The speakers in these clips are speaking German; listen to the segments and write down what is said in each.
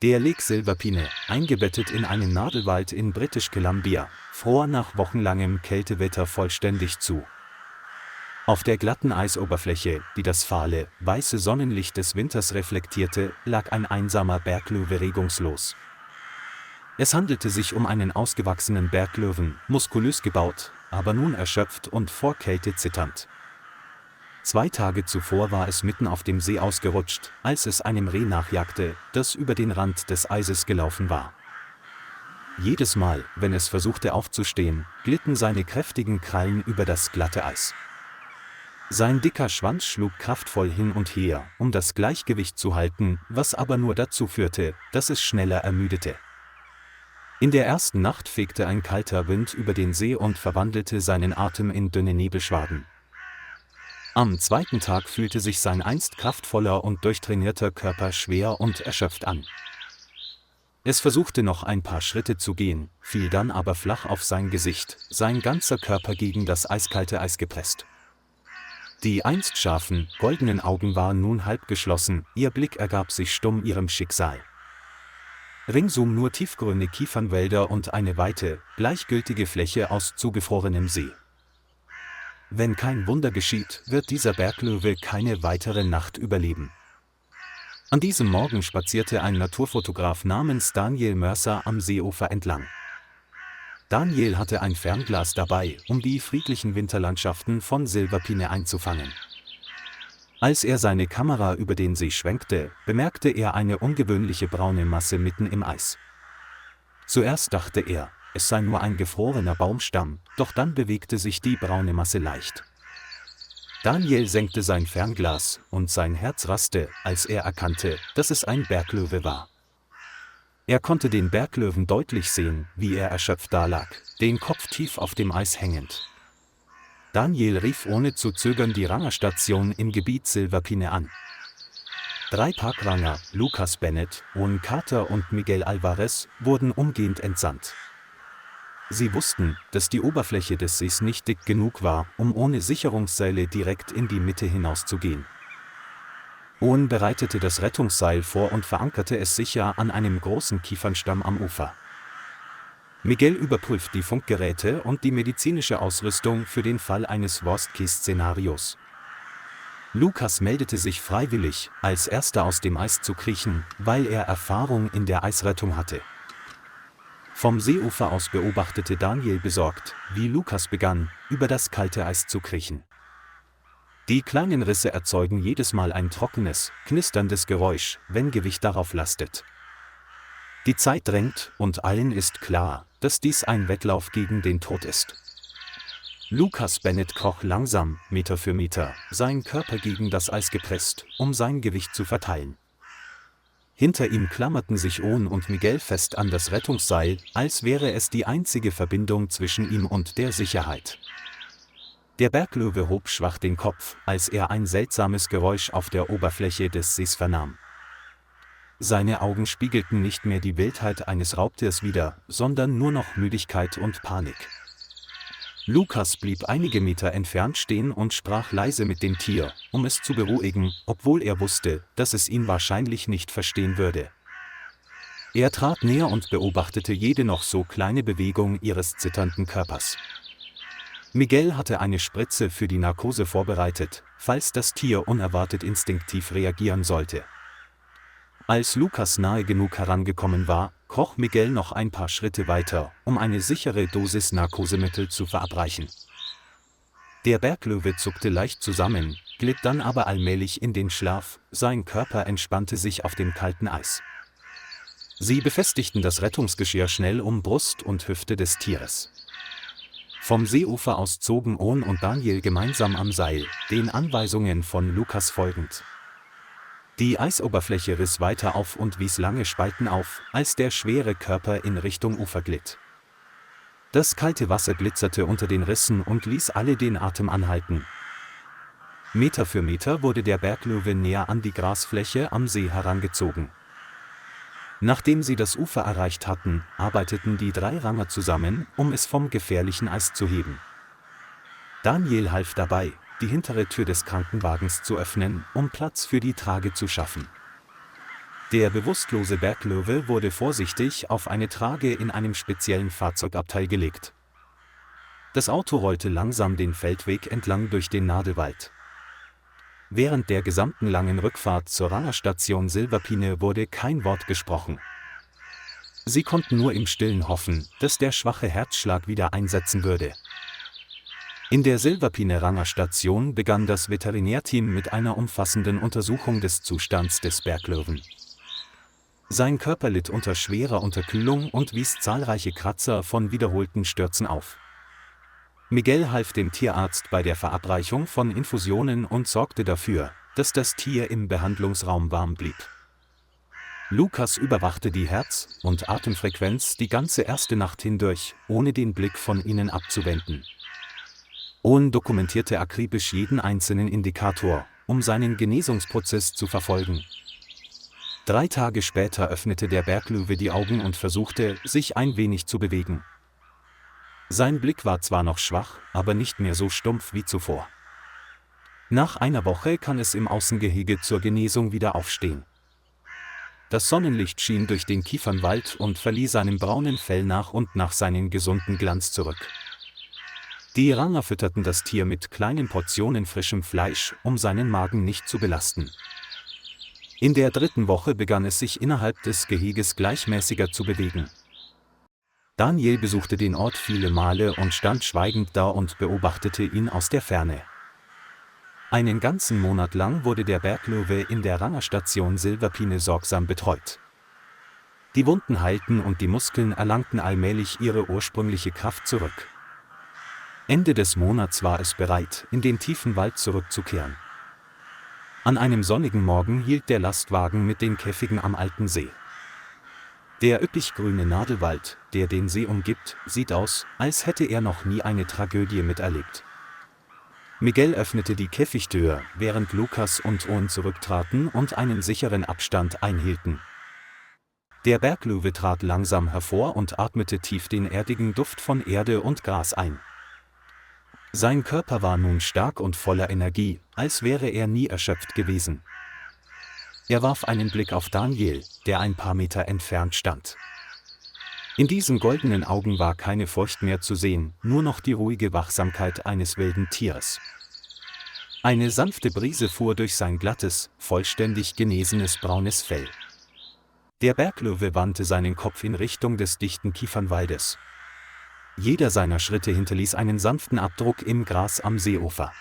Der Lake Silverpine, eingebettet in einen Nadelwald in British Columbia, fror nach wochenlangem Kältewetter vollständig zu. Auf der glatten Eisoberfläche, die das fahle, weiße Sonnenlicht des Winters reflektierte, lag ein einsamer Berglöwe regungslos. Es handelte sich um einen ausgewachsenen Berglöwen, muskulös gebaut, aber nun erschöpft und vor Kälte zitternd. 2 Tage zuvor war es mitten auf dem See ausgerutscht, als es einem Reh nachjagte, das über den Rand des Eises gelaufen war. Jedes Mal, wenn es versuchte aufzustehen, glitten seine kräftigen Krallen über das glatte Eis. Sein dicker Schwanz schlug kraftvoll hin und her, um das Gleichgewicht zu halten, was aber nur dazu führte, dass es schneller ermüdete. In der ersten Nacht fegte ein kalter Wind über den See und verwandelte seinen Atem in dünne Nebelschwaden. Am zweiten Tag fühlte sich sein einst kraftvoller und durchtrainierter Körper schwer und erschöpft an. Es versuchte noch ein paar Schritte zu gehen, fiel dann aber flach auf sein Gesicht, sein ganzer Körper gegen das eiskalte Eis gepresst. Die einst scharfen, goldenen Augen waren nun halb geschlossen, ihr Blick ergab sich stumm ihrem Schicksal. Ringsum nur tiefgrüne Kiefernwälder und eine weite, gleichgültige Fläche aus zugefrorenem See. Wenn kein Wunder geschieht, wird dieser Berglöwe keine weitere Nacht überleben. An diesem Morgen spazierte ein Naturfotograf namens Daniel Mercer am Seeufer entlang. Daniel hatte ein Fernglas dabei, um die friedlichen Winterlandschaften von Silverpine einzufangen. Als er seine Kamera über den See schwenkte, bemerkte er eine ungewöhnliche braune Masse mitten im Eis. Zuerst dachte er, es sei nur ein gefrorener Baumstamm, doch dann bewegte sich die braune Masse leicht. Daniel senkte sein Fernglas, und sein Herz raste, als er erkannte, dass es ein Berglöwe war. Er konnte den Berglöwen deutlich sehen, wie er erschöpft dalag, den Kopf tief auf dem Eis hängend. Daniel rief ohne zu zögern die Rangerstation im Gebiet Silverpine an. 3 Parkranger, Lucas Bennett, Owen Carter und Miguel Alvarez, wurden umgehend entsandt. Sie wussten, dass die Oberfläche des Sees nicht dick genug war, um ohne Sicherungsseile direkt in die Mitte hinauszugehen. Owen bereitete das Rettungsseil vor und verankerte es sicher an einem großen Kiefernstamm am Ufer. Miguel überprüft die Funkgeräte und die medizinische Ausrüstung für den Fall eines Worst-Case-Szenarios. Lucas meldete sich freiwillig, als erster aus dem Eis zu kriechen, weil er Erfahrung in der Eisrettung hatte. Vom Seeufer aus beobachtete Daniel besorgt, wie Lucas begann, über das kalte Eis zu kriechen. Die kleinen Risse erzeugen jedes Mal ein trockenes, knisterndes Geräusch, wenn Gewicht darauf lastet. Die Zeit drängt, und allen ist klar, dass dies ein Wettlauf gegen den Tod ist. Lucas Bennett kroch langsam, Meter für Meter, seinen Körper gegen das Eis gepresst, um sein Gewicht zu verteilen. Hinter ihm klammerten sich Owen und Miguel fest an das Rettungsseil, als wäre es die einzige Verbindung zwischen ihm und der Sicherheit. Der Berglöwe hob schwach den Kopf, als er ein seltsames Geräusch auf der Oberfläche des Sees vernahm. Seine Augen spiegelten nicht mehr die Wildheit eines Raubtiers wider, sondern nur noch Müdigkeit und Panik. Lucas blieb einige Meter entfernt stehen und sprach leise mit dem Tier, um es zu beruhigen, obwohl er wusste, dass es ihn wahrscheinlich nicht verstehen würde. Er trat näher und beobachtete jede noch so kleine Bewegung ihres zitternden Körpers. Miguel hatte eine Spritze für die Narkose vorbereitet, falls das Tier unerwartet instinktiv reagieren sollte. Als Lucas nahe genug herangekommen war, kroch Miguel noch ein paar Schritte weiter, um eine sichere Dosis Narkosemittel zu verabreichen. Der Berglöwe zuckte leicht zusammen, glitt dann aber allmählich in den Schlaf, sein Körper entspannte sich auf dem kalten Eis. Sie befestigten das Rettungsgeschirr schnell um Brust und Hüfte des Tieres. Vom Seeufer aus zogen Owen und Daniel gemeinsam am Seil, den Anweisungen von Lucas folgend. Die Eisoberfläche riss weiter auf und wies lange Spalten auf, als der schwere Körper in Richtung Ufer glitt. Das kalte Wasser glitzerte unter den Rissen und ließ alle den Atem anhalten. Meter für Meter wurde der Berglöwe näher an die Grasfläche am See herangezogen. Nachdem sie das Ufer erreicht hatten, arbeiteten die 3 Ranger zusammen, um es vom gefährlichen Eis zu heben. Daniel half dabei, die hintere Tür des Krankenwagens zu öffnen, um Platz für die Trage zu schaffen. Der bewusstlose Berglöwe wurde vorsichtig auf eine Trage in einem speziellen Fahrzeugabteil gelegt. Das Auto rollte langsam den Feldweg entlang durch den Nadelwald. Während der gesamten langen Rückfahrt zur Rangerstation Silverpine wurde kein Wort gesprochen. Sie konnten nur im Stillen hoffen, dass der schwache Herzschlag wieder einsetzen würde. In der Silverpine Rangerstation begann das Veterinärteam mit einer umfassenden Untersuchung des Zustands des Berglöwen. Sein Körper litt unter schwerer Unterkühlung und wies zahlreiche Kratzer von wiederholten Stürzen auf. Miguel half dem Tierarzt bei der Verabreichung von Infusionen und sorgte dafür, dass das Tier im Behandlungsraum warm blieb. Lucas überwachte die Herz- und Atemfrequenz die ganze erste Nacht hindurch, ohne den Blick von ihnen abzuwenden. Owen dokumentierte akribisch jeden einzelnen Indikator, um seinen Genesungsprozess zu verfolgen. 3 Tage später öffnete der Berglöwe die Augen und versuchte, sich ein wenig zu bewegen. Sein Blick war zwar noch schwach, aber nicht mehr so stumpf wie zuvor. Nach einer Woche kann es im Außengehege zur Genesung wieder aufstehen. Das Sonnenlicht schien durch den Kiefernwald und verlieh seinem braunen Fell nach und nach seinen gesunden Glanz zurück. Die Ranger fütterten das Tier mit kleinen Portionen frischem Fleisch, um seinen Magen nicht zu belasten. In der 3. Woche begann es sich innerhalb des Geheges gleichmäßiger zu bewegen. Daniel besuchte den Ort viele Male und stand schweigend da und beobachtete ihn aus der Ferne. Einen ganzen Monat lang wurde der Berglöwe in der Rangerstation Silverpine sorgsam betreut. Die Wunden heilten und die Muskeln erlangten allmählich ihre ursprüngliche Kraft zurück. Ende des Monats war es bereit, in den tiefen Wald zurückzukehren. An einem sonnigen Morgen hielt der Lastwagen mit den Käfigen am alten See. Der üppig grüne Nadelwald, der den See umgibt, sieht aus, als hätte er noch nie eine Tragödie miterlebt. Miguel öffnete die Käfigtür, während Lucas und Owen zurücktraten und einen sicheren Abstand einhielten. Der Berglöwe trat langsam hervor und atmete tief den erdigen Duft von Erde und Gras ein. Sein Körper war nun stark und voller Energie, als wäre er nie erschöpft gewesen. Er warf einen Blick auf Daniel, der ein paar Meter entfernt stand. In diesen goldenen Augen war keine Furcht mehr zu sehen, nur noch die ruhige Wachsamkeit eines wilden Tieres. Eine sanfte Brise fuhr durch sein glattes, vollständig genesenes braunes Fell. Der Berglöwe wandte seinen Kopf in Richtung des dichten Kiefernwaldes. Jeder seiner Schritte hinterließ einen sanften Abdruck im Gras am Seeufer.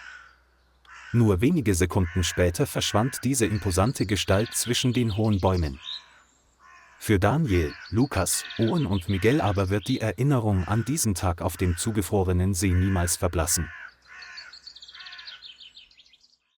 Nur wenige Sekunden später verschwand diese imposante Gestalt zwischen den hohen Bäumen. Für Daniel, Lucas, Owen und Miguel aber wird die Erinnerung an diesen Tag auf dem zugefrorenen See niemals verblassen.